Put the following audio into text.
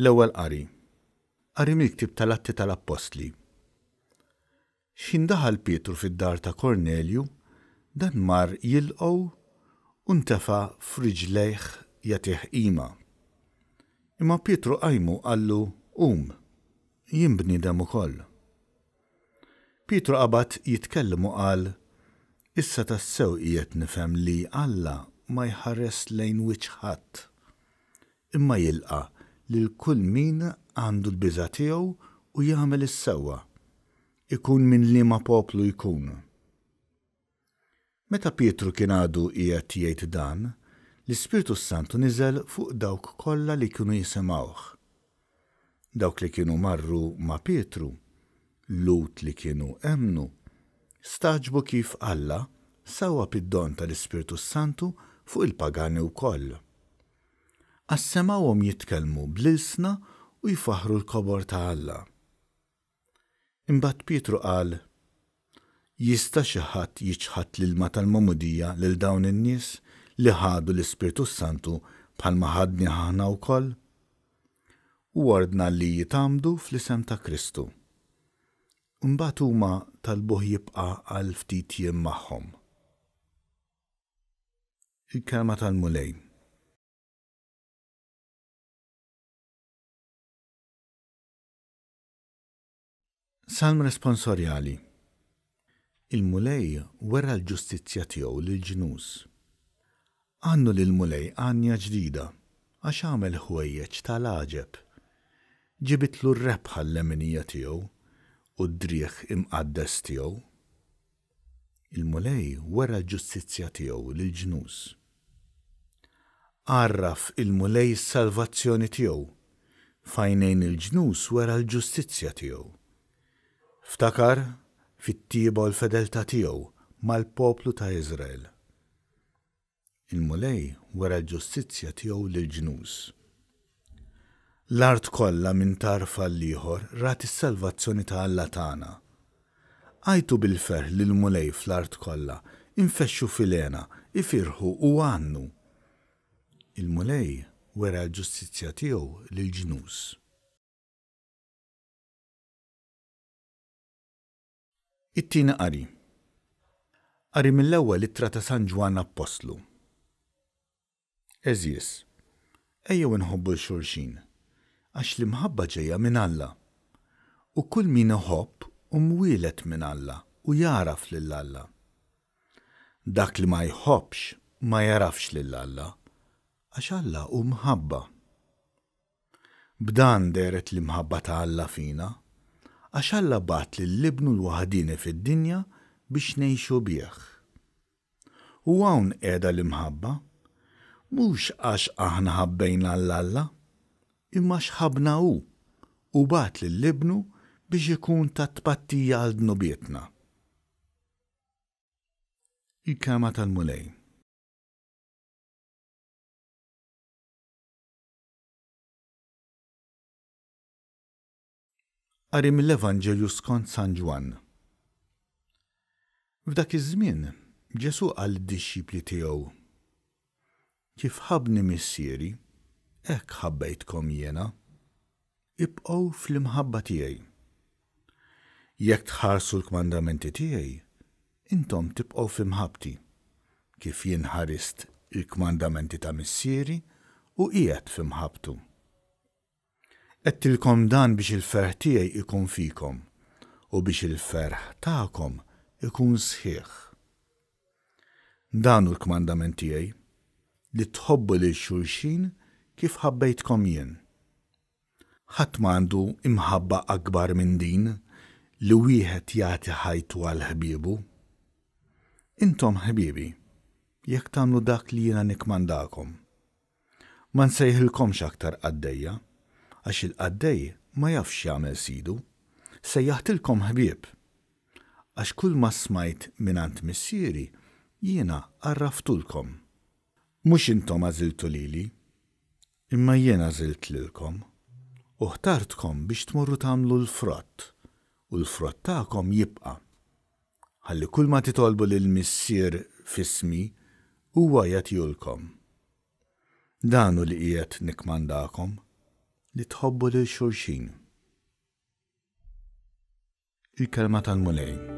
L-ewwel qari. Qari mill-ktieb tal-Atti tal-Apostli. X'indaħal Pietru fid-dar ta' Kornelju, dan mar jilqgħu u ntefa' f'riġlejh jagħtih qima. Imma Pietru qajmu qallu qum, jien bniedem ukoll. Pietru qabad jitkellem u qal, issa tassew qiegħed nifhem li Alla ma jħares lejn wiċċ ħadd, imma jilqa' lil kull min għandu l-biża' tiegħu u jagħmel is-sewwa, ikun minn liema poplu jkun. Meta Pietru kien għadu qiegħed jgħid dan, l-Ispiritu Santu niżel fuq dawk kollha li kienu jisimgħuh. Dawk li kienu marru ma' Pietru, Lut li kienu emnu, staġbu kif Alla sewwa bid-don tal-Ispiritu Santu fuq il-pagani wkoll. Assemawhom jitkellmu bl-ilsna u jfaħru l-kobor ta' Alla. Imbagħad Pietru qal, jista' xi ħadd jiċħad l-ilma tal-Magħmudija lil dawn in-nies li ħadu l-Ispiritu Santu bħalma ħadni aħna wkoll? U ordna li jitgħamdu fl-isem ta' Kristu. Imbagħad huma talbuh jibqa' għal ftit jiem magħhom. Il-kelma tal-mulej. Salm responsorjali. Il-mulej wera l-ġustizzja tiegħu lill-ġnus. Għannu lill-mulej għanja ġdida għax għamel ħwejjeġ tal-għaġeb. Ġibitlu r-rebħa l-leminija tiegħu u d-drieħ imqaddes tiegħu. Il-mulej wera l-ġustizzja tiegħu lill-ġnus. Għarraf il-mulej s-salvazzjoni tiegħu, fajnejn il-ġnus wera l-ġustizzja tiegħu. Ftakar fit-tieba u l-fedeltà tiegħu mal-poplu ta' Iżrael. Il-mulej wera l-ġustizzja tiegħu lill-ġnus. L-art kollha minn tarfa l-ieħor rat is-salvazzjoni ta' Alla tagħna. Għajtu bil-ferħ lill-mulej fl-art kollha, infexxu filena, ifirħu u għannu. Il-mulej wera l-ġustizzja tiegħu lill-ġnus. It-tieni qari. Qari mill-ewwel ittra ta' San Ġwan Apostlu. Eżies, ejjew inħobbu l-xulxin, għax l-imħabba ġejja minn Alla. U kull min iħobb mwieled minn Alla u jaraf lil Alla. Dak li ma jħobbx ma jarafx lil Alla, għax Alla hu mħabba. B'dan deret l-imħabba ta' Alla fina, għax Alla bat lill-Ibnu l-waħdini fid-dinja biex ngħixu bih. U hawn qiegħda l-imħabba, mhux għax aħna ħabbejna l-Alla, imma x'ħabna hu u bat lill-Ibnu biex ikun ta' tpattija għal dnubietna. Il-kelma tal-mulej. Qari mill-Evanġelju skont San Ġwan. F'dak iż-żmien Ġesu qal lid-dixxipli tiegħu, kif ħabni missieri, hekk ħabbejtkom jiena, ibqgħu fl-imħabba tiegħi. Jekk tħarsu l-kmandamenti tiegħi, intom tibqgħu f'imħabbti, kif jien ħarist il-kmandamenti ta' missieri u qiegħed f'imħabbtu. Qedtilkom dan biex il-ferħ tiegħi ikun fikom u biex il-ferħ tagħkom ikun sħiħ. Dan hu l-kmandament tiegħi, li tħobbu lil xulxin kif ħabbejtkom jien. Ħadd m'għandu imħabba akbar minn din li wieħed jagħti ħajtu għal ħbiebu. Intom ħbiebi, jekk tagħmlu dak li jiena nikmandakom. Ma nsejħilkomx aktar qaddejja, għax il-qaddej ma jafx jagħmel sidu, sejjaħtilkom ħbieb, għax kull ma smajt minant missieri jiena għarraftulkom. Mhux intom għażiltu lili, imma jiena għażilt lilkom u ħtartkom biex tmorru tagħmlu l-frott u l-frott tagħkom jibqa'. Ħalli kull ma titolbu lill-missier f'ismi huwa jagħtihulkom. Dan hu li qiegħed nikmandakom, li tħobbu lil xulxin. Il-kelma tal-Mulej.